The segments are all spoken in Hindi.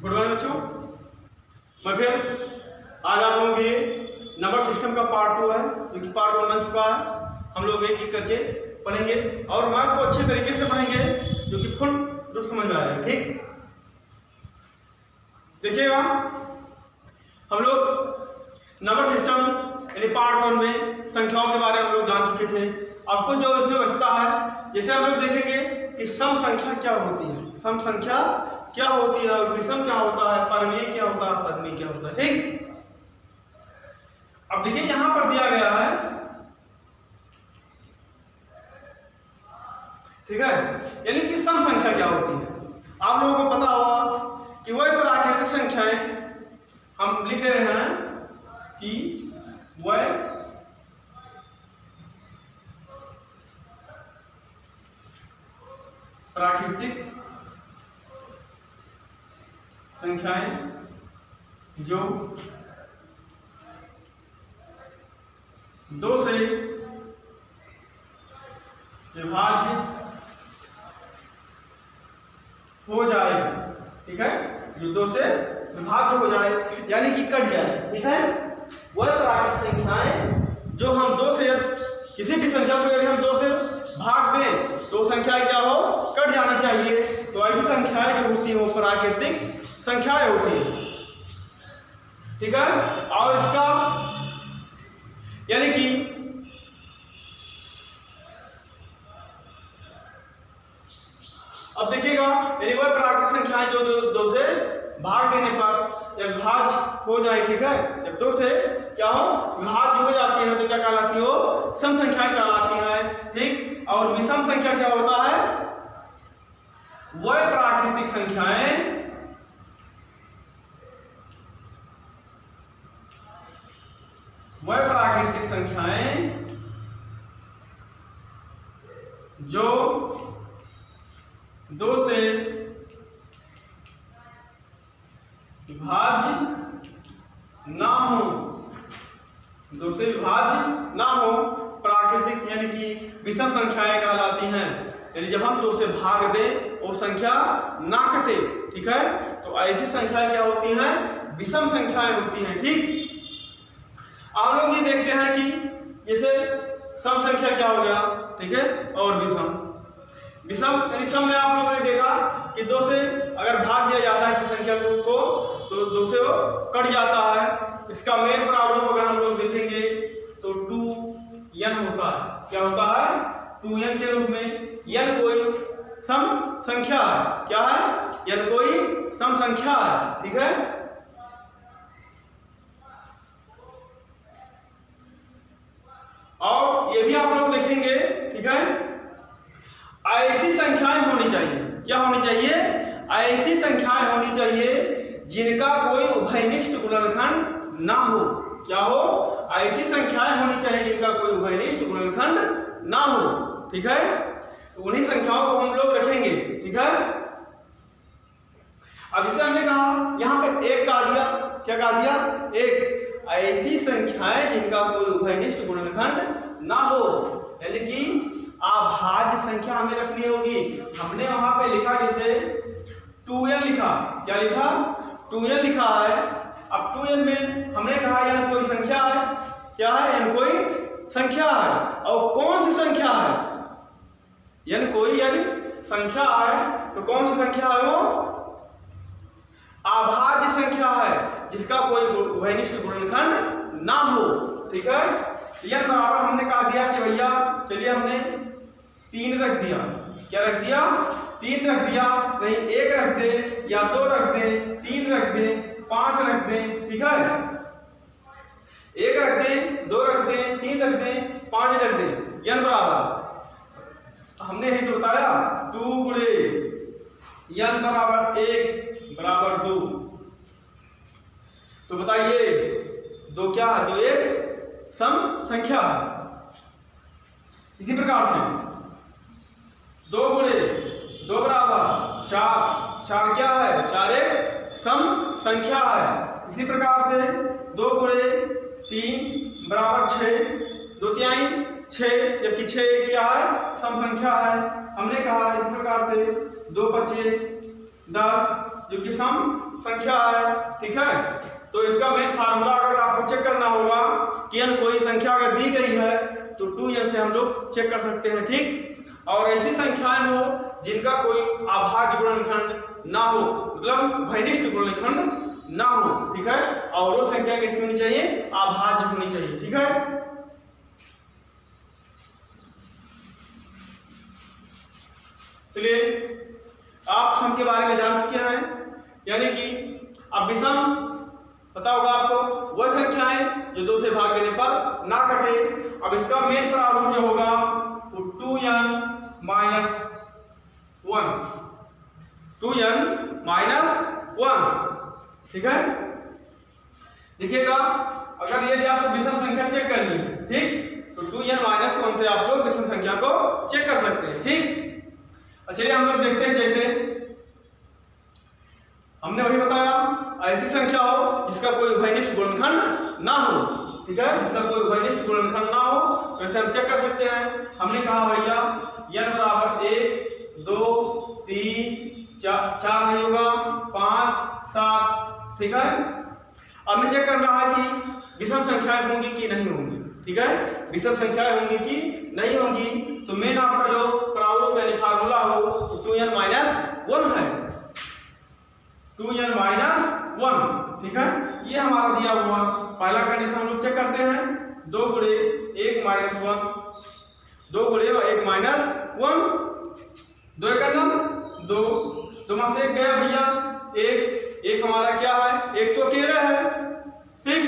गुड मॉर्निंग बच्चों। मैं फिर आज आप लोगों के लिए नंबर सिस्टम का पार्ट 2 है, जो कि पार्ट 1 बन चुका है। हम लोग एक एक करके पढ़ेंगे और मैथ को अच्छे तरीके से पढ़ेंगे, जो कि फुल रूप समझ में आएगा। ठीक, देखिएगा, हम लोग नंबर सिस्टम यानी पार्ट 1 में संख्याओं के बारे में हम लोग जान चुके थे। अब कुछ जो इसमें बचता है, जैसे हम लोग देखेंगे कि सम संख्या क्या होती है, सम संख्या क्या होती है और विषम क्या होता है, परमेय क्या होता है, पदमेय क्या होता है। ठीक, अब देखिए यहां पर दिया गया है, ठीक है, यानी कि सम संख्या क्या होती है। आप लोगों को पता होगा कि वह प्राकृतिक संख्याएं हम लिख दे रहे हैं कि वह प्राकृतिक संख्याएं जो 2 से विभाज्य हो जाए। ठीक है, जो 2 से विभाज्य हो जाए यानी कि कट जाए। ठीक है, वह प्राकृतिक संख्याएं जो हम 2 से, किसी भी संख्या को यदि हम 2 से भाग दें तो संख्याएं क्या हो, कट जानी चाहिए। तो ऐसी संख्याएं जो होती है वो प्राकृतिक संख्याएं होती है। ठीक है, और इसका यानी कि अब देखिएगा, यानी वह प्राकृतिक संख्याएं जो 2 से भाग देने पर जब विभाज्य हो जाए। ठीक है, जब 2 से क्या हो, विभाज्य हो जाती है तो क्या कहलाती हो, सम संख्याएं कहलाती है। ठीक, और विषम संख्या क्या होता है, वह प्राकृतिक संख्याएं जो 2 से विभाज्य ना हो, 2 से विभाज्य ना हो, प्राकृतिक यानी कि विषम संख्याएं कहलाती हैं। यानी जब हम 2 से भाग दें वो संख्या ना कटे। ठीक है, तो ऐसी संख्याएं क्या होती हैं, विषम संख्याएं होती हैं। ठीक, आप लोग ये देखते हैं कि जैसे सम संख्या क्या हो गया, ठीक है, और विषम। विषम यानी सम में आप लोगों ने देखा कि 2 से अगर भाग दिया जाता है किसी संख्या को तो 2 से वो कट जाता है। इसका मेन प्रारूप अगर हम लोग देखेंगे तो 2n होता है। क्या होता है, 2n के रूप में। n कोई सम संख्या है। क्या है, n कोई सम संख्या है। ठीक है, और ये भी आप लोग देखेंगे। ठीक है, ऐसी संख्याएं होनी चाहिए। क्या होनी चाहिए, ऐसी संख्याएं होनी चाहिए जिनका कोई उभयनिष्ठ गुणनखंड ना हो। क्या हो, ऐसी संख्याएं होनी चाहिए जिनका कोई उभयनिष्ठ गुणनखंड ना हो। ठीक है, तो उन्हीं संख्याओं को हम लोग रखेंगे। ठीक है, अब इसे हमने कहा यहां पे एक कहा दिया। क्या कहा दिया, एक। ऐसी संख्याएं जिनका कोई उभयनिष्ठ गुणनखंड ना हो, यानी कि अभाज्य संख्या हमें रखनी होगी। हमने वहां पे लिखा जैसे 2n लिखा। क्या लिखा, 2n लिखा है। अब 2n में हमने कहा n कोई संख्या है। क्या है, n कोई संख्या है। और कौन सी संख्या है, n कोई यानी संख्या है। तो कौन सी संख्या है, वो अभाज्य संख्या है जिसका कोई उभयनिष्ठ गुणनखंड ना हो। ठीक है, n बराबर हमने कहा दिया कि भैया चलिए हमने 3 रख दिया। क्या रख दिया, 3 रख दिया। नहीं, 1 रख दे या 2 रख दे, 3 रख दे, 5 रख दे। ठीक है, 1 रख दे, 2 रख दे, 3 रख दे, 5 रख दे। n बराबर हमने ही तो बताया 2 गुणे n बराबर 1 बराबर 2। तो बताइए 2 क्या है, 2 एक सम संख्या है। इसी प्रकार से 2 गुणे 2 बराबर 4। 4 क्या है, 4 एक सम संख्या है। इसी प्रकार से 2 गुणे 3 बराबर 6। 2 तिहाई 6, जबकि 6 क्या है, सम संख्या है। हमने कहा इस प्रकार से 2 पच्चे 10, जो कि सम संख्या है, ठीक है। तो इसका मेन फार्मूला अगर आपको चेक करना होगा कि n कोई संख्या अगर दी गई है तो 2n से हम लोग चेक कर सकते हैं, ठीक। और ऐसी संख्याएं हो जिनका कोई अभाज्य गुणनखंड ना हो, मतलब घनिष्ठ गुणनखंड ना हो, ठीक है। और वो संख्या कैसी होनी चाहिए, अभाज्य होनी चाहिए, ठीक है। चलिए आप सम के बारे में जान चुके हैं, यानी कि अब विषम पता होगा आपको, वह संख्याएं जो 2 से भाग देने पर ना कटे। अब इसका मेन प्रारूप जो होगा वो 2n माइनस 1, 2n माइनस 1, ठीक है। देखिएगा अगर ये आपको विषम संख्या चेक करनी है, ठीक, तो 2n माइनस 1 से आप लोग विषम संख्या को चेक कर सकते हैं, ठीक। चलिए हम लोग देखते हैं, जैसे हमने वही बताया ऐसी संख्या हो जिसका कोई उभयनिष्ठ गुणनखंड ना हो, ठीक है, जिसका कोई उभयनिष्ठ गुणनखंड ना हो, तो ऐसे हम चेक कर सकते हैं। हमने कहा भैया n बराबर 1 2 3 4 नहीं होगा 5 7, ठीक है। अब हमें चेक करना है कि विषम संख्याएं होंगी कि नहीं होंगी, ठीक है, विषम संख्याएं होंगी कि नहीं होंगी। तो मेन आपका जो प्रारूप यानी फार्मूला हो तो 2n माइनस 1 है, 2n माइनस 1, ठीक है। ये हमारा दिया हुआ पहला कंडीशन हम लोग चेक करते हैं, 2 गुणे 1 माइनस 1, 2 गुणे 1 माइनस 1, 2 का नाम 2, 2 में से 1 गया भैया 1 हमारा क्या है, 1 तो अकेला है, ठीक।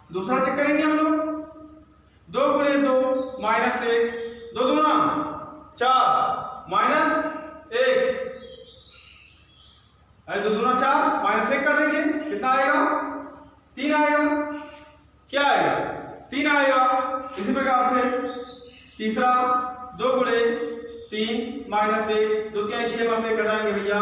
दूसरा चेक करेंगे हम लोग, 2 गुणे 2 माइनस 1, 2 दूना 4 माइनस 1, 2 दूना 4 माइनस 1 कर देंगे, कितना आएगा 3 आएगा, क्या आएगा 3 आएगा। इसी प्रकार से तीसरा 2 गुणे 3 माइनस 1, 2 3 6 में से घटाएंगे भैया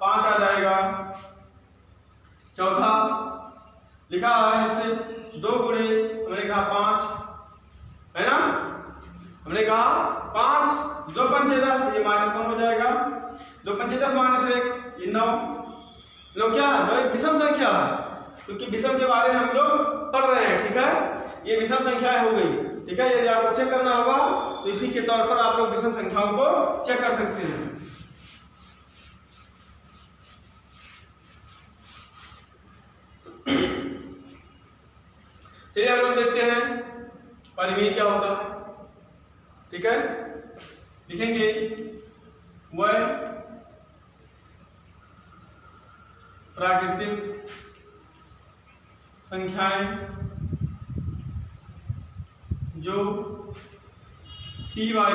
5 आ जाएगा। चौथा लिखा है इसे 2 गुणे हमने कहा 5 है ना, हमने कहा 5, 2 पंचे 10, ये माइनस 1 हो जाएगा, 2 पंचे 10 माइनस 1 ये 9, क्या है एक विषम संख्या है, क्योंकि विषम के बारे में हम लोग पढ़ रहे हैं, ठीक है। ये विषम संख्या हो गई, ठीक है। यदि आपको चेक करना होगा तो इसी के तौर पर आप लोग विषम संख्याओं को चेक कर सकते हैं। चलिए हम लोग देखते हैं परिमेय क्या होता है, ठीक है। लिखेंगे वह प्राकृतिक संख्याएं जो पी वाई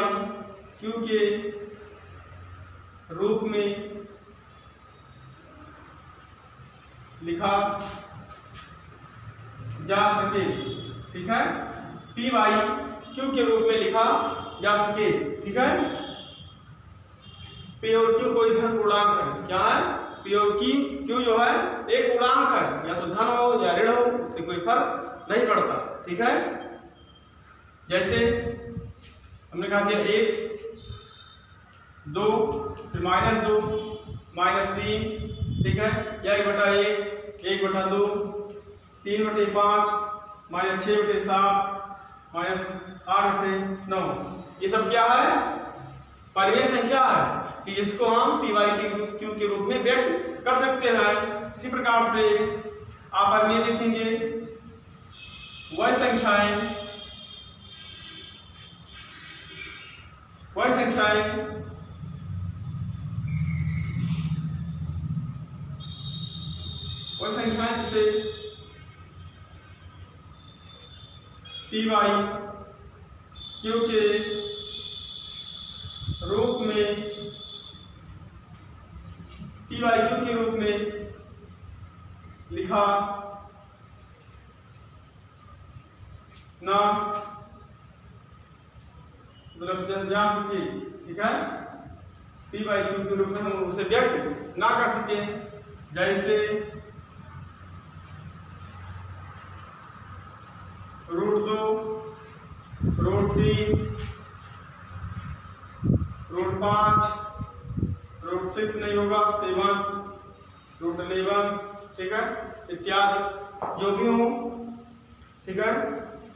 क्यू के रूप में लिखा जा सके, ठीक है, पी वाई क्यू के रूप में लिखा जा सके, ठीक है। पी और क्यू कोई धन पूर्णांक है, क्या है, पी और क्यू जो है एक पूर्णांक है, या तो धन हो या ऋण हो, उससे कोई फर्क नहीं पड़ता, ठीक है। जैसे हमने कहा कि 1 2 फिर -2 -3, ठीक है, या 1/1 1/2 3/5 -6/7 -8/9, ये सब क्या है, परिमेय संख्या है कि जिसको हम पी वाई क्यू के रूप में व्यक्त कर सकते हैं। इसी प्रकार से आप परिमेय देखेंगे वह संख्याएं जिसे पी वाई क्यू के रूप में लिखा ना मतलब जा सके, ठीक है, पी वाई क्यू के रूप में हम उसे व्यक्त ना कर सके। जैसे √2 √3 √5 √6 नहीं होगा, 7 √11, ठीक है, इत्यादि जो भी हो, ठीक है।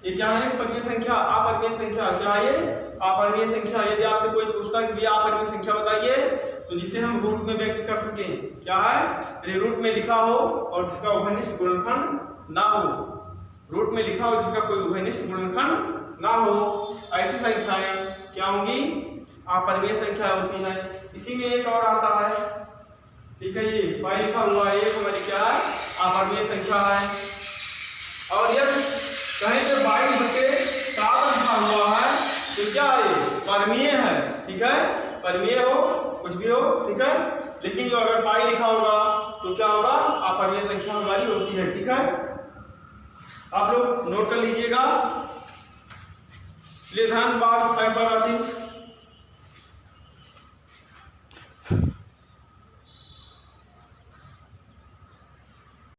ये क्या है? परिमेय संख्या, अपरिमेय संख्या। क्या है ये? अपरिमेय संख्या। यदि आपसे कोई पूछता है कि अपरिमेय संख्या बताइए, तो जिसे हम रूट में व्यक्त कर सकें, क्या है? यदि रूट में लिखा हो और जिसका उभयनिष्ठ गुणनखंड ना हो, रूट में लिखा हो जिसका कोई उभयनिष्ठ गुणनखंड ना हो, ऐसी संख्याएं क्या होंगी? अपरिमेय संख्या होती है। इसी में एक और आता है, ठीक है, ये y लिखा हुआ है, ये हमारी क्या है? अपरिमेय संख्या है। और यदि कहीं पे 22/7 लिखा हुआ है तो क्या है? परिमेय है, ठीक है, परिमेय हो कुछ भी हो, ठीक है। लेकिन जो अगर पाई लिखा होगा तो क्या होगा? अपरिमेय संख्या हमारी होती है, ठीक है। आप लोग नोट कर लीजिएगा। ले ध्यान बात फैक्टर राशि